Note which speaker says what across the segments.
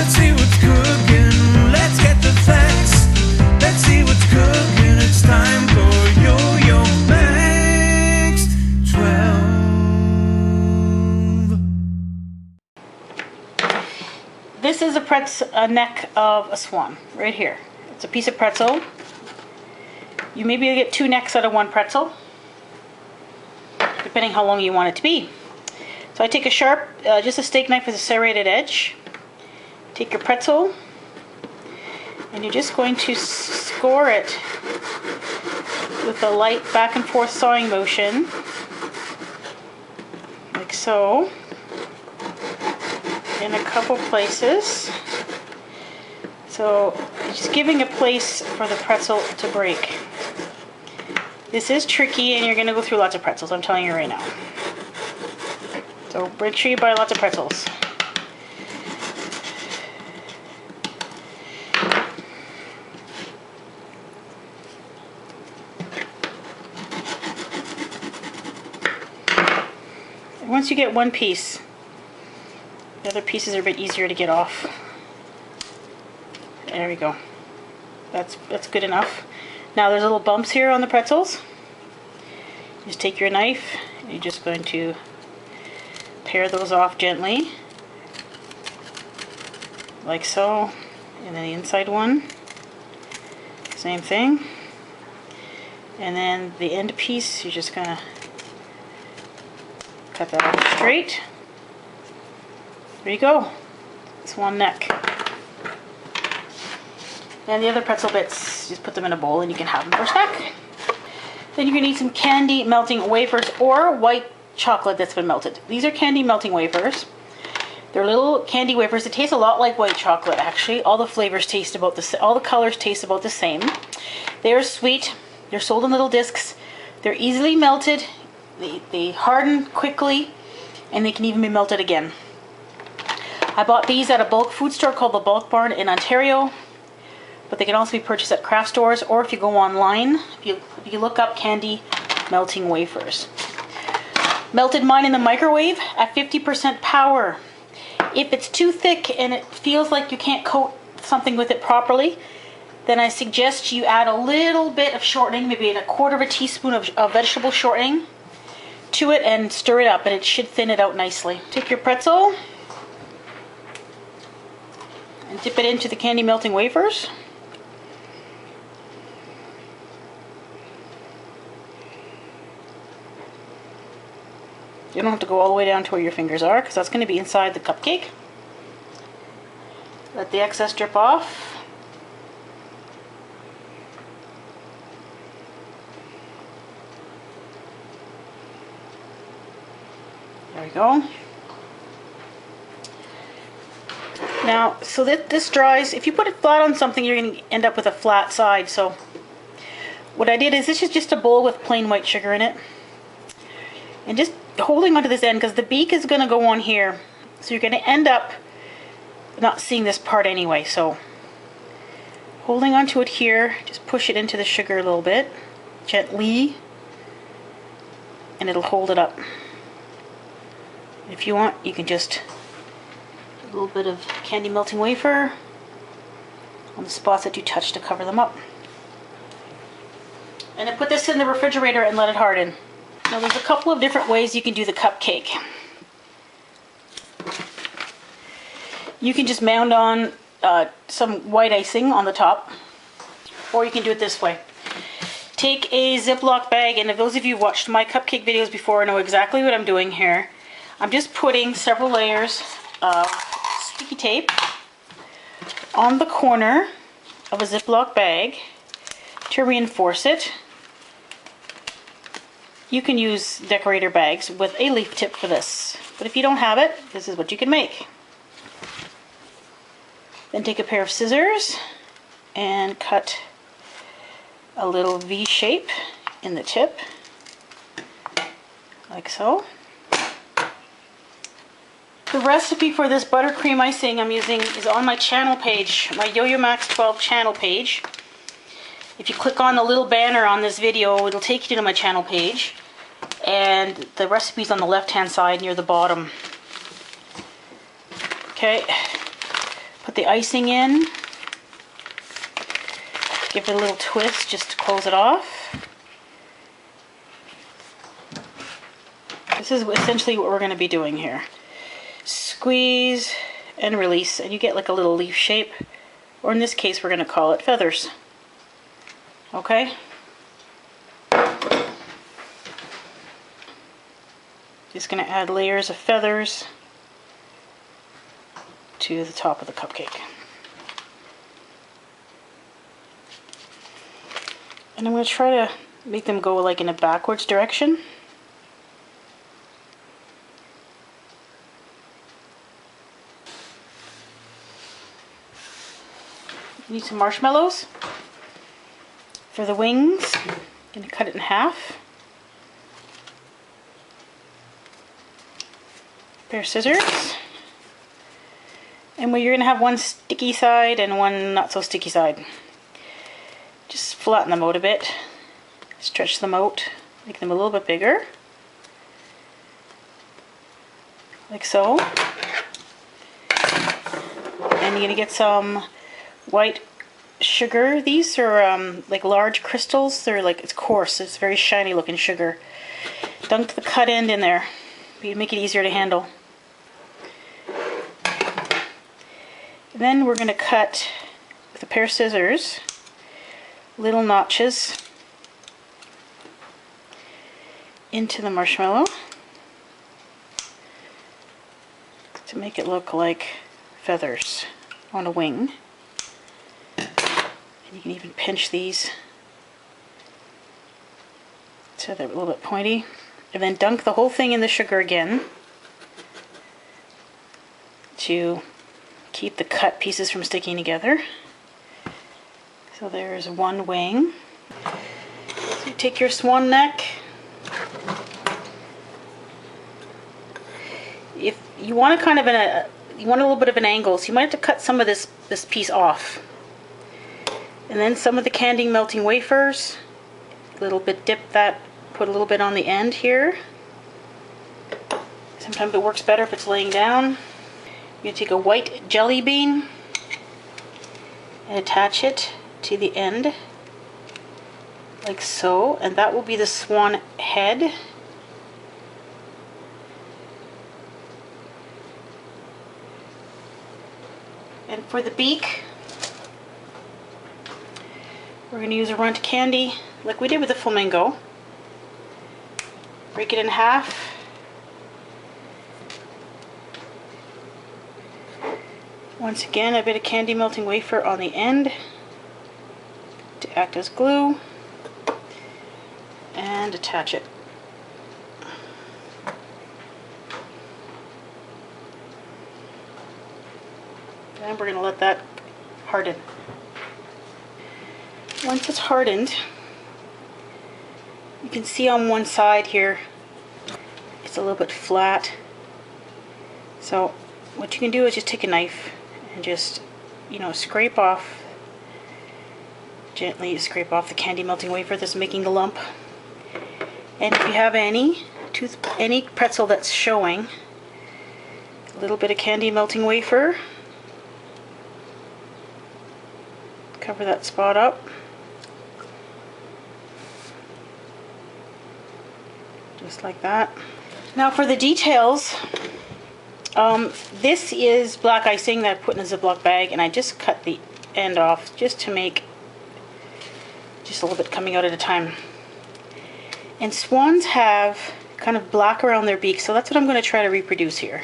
Speaker 1: Let's see what's cooking. Let's get the facts. Let's see what's cooking. It's time for Yo-Yo Max 12.
Speaker 2: This is a neck of a swan right here. It's a piece of pretzel. You maybe get 2 necks out of 1 pretzel, depending how long you want it to be. So I take a sharp, just a steak knife with a serrated edge. Take your pretzel, and you're just going to score it with a light back and forth sawing motion, like so, in a couple places. So just giving a place for the pretzel to break. This is tricky, and you're going to go through lots of pretzels, I'm telling you right now. So make sure you buy lots of pretzels. And once you get one piece, the other pieces are a bit easier to get off. There we go. That's good enough. Now there's little bumps here on the pretzels. Just take your knife and you're just going to pare those off gently, like so. And then the inside one, same thing. And then the end piece, you're just gonna cut that off straight. There you go. It's one neck. And the other pretzel bits, just put them in a bowl and you can have them for a snack. Then you're going to need some candy melting wafers or white chocolate that's been melted. These are candy melting wafers. They're little candy wafers. They taste a lot like white chocolate, actually. All the flavors taste about the same. All the colors taste about the same. They're sweet. They're sold in little discs. They're easily melted. They harden quickly, and they can even be melted again. I bought these at a bulk food store called the Bulk Barn in Ontario. But they can also be purchased at craft stores, or if you go online, if you look up candy melting wafers. Melted mine in the microwave at 50% power. If it's too thick and it feels like you can't coat something with it properly, then I suggest you add a little bit of shortening, maybe a 1/4 teaspoon of vegetable shortening to it, and stir it up, and it should thin it out nicely. Take your pretzel and dip it into the candy melting wafers. You don't have to go all the way down to where your fingers are, because that's going to be inside the cupcake. Let the excess drip off. There we go. Now, so that this dries, if you put it flat on something, you're going to end up with a flat side. So what I did is, this is just a bowl with plain white sugar in it. And just holding onto this end, because the beak is going to go on here, so you're going to end up not seeing this part anyway. So holding onto it here, just push it into the sugar a little bit gently, and it'll hold it up. If you want, you can just a little bit of candy melting wafer on the spots that you touch to cover them up, and then put this in the refrigerator and let it harden. Now there's a couple of different ways you can do the cupcake. You can just mound on some white icing on the top, or you can do it this way. Take a Ziploc bag, and if those of you who watched my cupcake videos before know exactly what I'm doing here. I'm just putting several layers of sticky tape on the corner of a Ziploc bag to reinforce it. You can use decorator bags with a leaf tip for this, but if you don't have it, this is what you can make. Then take a pair of scissors and cut a little V shape in the tip, like so. The recipe for this buttercream icing I'm using is on my channel page, my Yo-Yo Max 12 channel page. If you click on the little banner on this video, it'll take you to my channel page, and the recipe's on the left hand side near the bottom. Okay, Put the icing in. Give it a little twist just to close it off. This is essentially what we're going to be doing here. Squeeze and release, and you get like a little leaf shape, or in this case we're going to call it feathers. Okay? Just going to add layers of feathers to the top of the cupcake. And I'm going to try to make them go like in a backwards direction. Need some marshmallows for the wings. I'm going to cut it in half. Pair of scissors. And you're going to have one sticky side and one not so sticky side. Just flatten them out a bit. Stretch them out. Make them a little bit bigger. Like so. And you're going to get some white sugar. These are like large crystals. They're like, it's coarse. It's very shiny looking sugar. Dunk the cut end in there. Make it easier to handle. And then we're going to cut with a pair of scissors little notches into the marshmallow to make it look like feathers on a wing. And you can even pinch these so they're a little bit pointy. And then dunk the whole thing in the sugar again to keep the cut pieces from sticking together. So there's one wing. So you take your swan neck. If you want to kind of you want a little bit of an angle, so you might have to cut some of this piece off. And then some of the candy melting wafers, a little bit dip that, put a little bit on the end here. Sometimes it works better if it's laying down. You're going to take a white jelly bean and attach it to the end like so, and that will be the swan head. And for the beak, we're going to use a runt candy like we did with the flamingo. Break it in half. Once again, a bit of candy melting wafer on the end to act as glue, and attach it. And we're going to let that harden. Once it's hardened, you can see on one side here it's a little bit flat. So what you can do is just take a knife and just, scrape off, gently scrape off the candy melting wafer that's making the lump. And if you have any pretzel that's showing, a little bit of candy melting wafer, cover that spot up. Just like that. Now for the details, this is black icing that I put in a Ziploc bag, and I just cut the end off just to make just a little bit coming out at a time. And swans have kind of black around their beak, so that's what I'm going to try to reproduce here.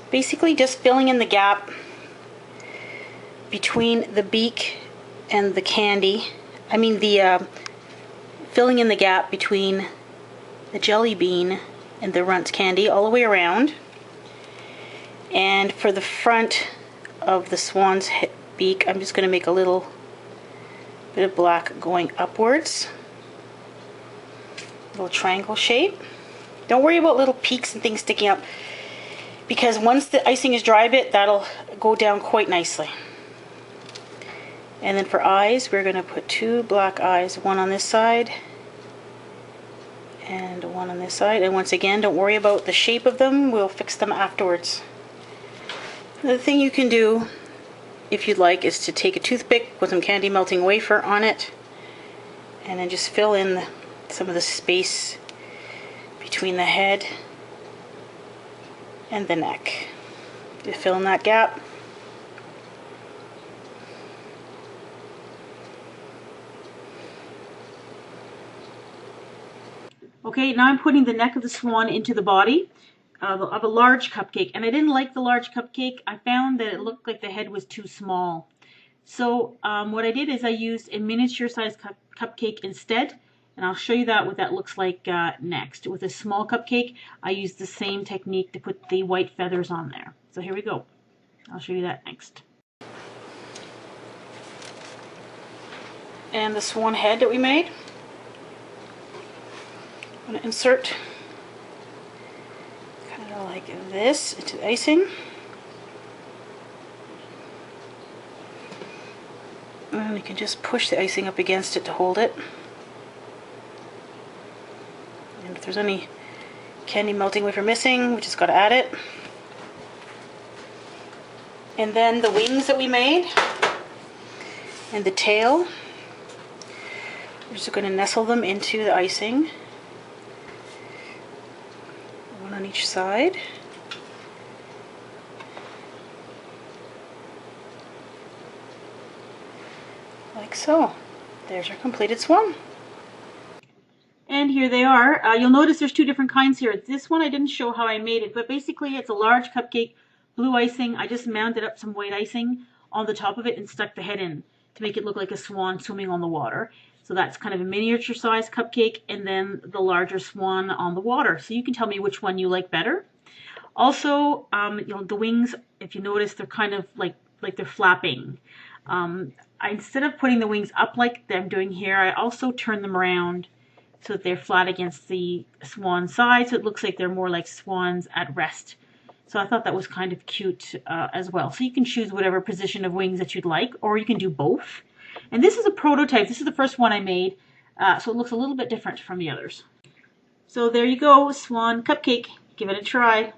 Speaker 2: Basically just filling in the gap between the beak and the candy. Filling in the gap between the jelly bean and the runt candy all the way around. And for the front of the swan's beak, I'm just going to make a little bit of black going upwards. Little triangle shape. Don't worry about little peaks and things sticking up, because once the icing is dry a bit, that'll go down quite nicely. And then for eyes, we're going to put 2 black eyes, one on this side and one on this side. And once again, don't worry about the shape of them, we'll fix them afterwards. The thing you can do, if you'd like, is to take a toothpick with some candy melting wafer on it and then just fill in some of the space between the head and the neck. Just fill in that gap. Okay, now I'm putting the neck of the swan into the body of a large cupcake. And I didn't like the large cupcake. I found that it looked like the head was too small. So what I did is I used a miniature size cupcake instead. And I'll show you what that looks like next. With a small cupcake, I used the same technique to put the white feathers on there. So here we go. I'll show you that next. And the swan head that we made. I'm going to insert kind of like this into the icing. And you can just push the icing up against it to hold it. And if there's any candy melting wafer missing, we just got to add it. And then the wings that we made and the tail, we're just going to nestle them into the icing. One on each side. Like so. There's our completed swan. And here they are. You'll notice there's 2 different kinds here. This one I didn't show how I made it, but basically it's a large cupcake, blue icing. I just mounted up some white icing on the top of it and stuck the head in to make it look like a swan swimming on the water. So that's kind of a miniature size cupcake, and then the larger swan on the water. So you can tell me which one you like better. Also, you know, the wings, if you notice, they're kind of like they're flapping. Instead of putting the wings up like I'm doing here, I also turn them around so that they're flat against the swan side, so it looks like they're more like swans at rest. So I thought that was kind of cute as well. So you can choose whatever position of wings that you'd like, or you can do both. And this is a prototype. This is the first one I made, so it looks a little bit different from the others. So there you go, swan cupcake. Give it a try.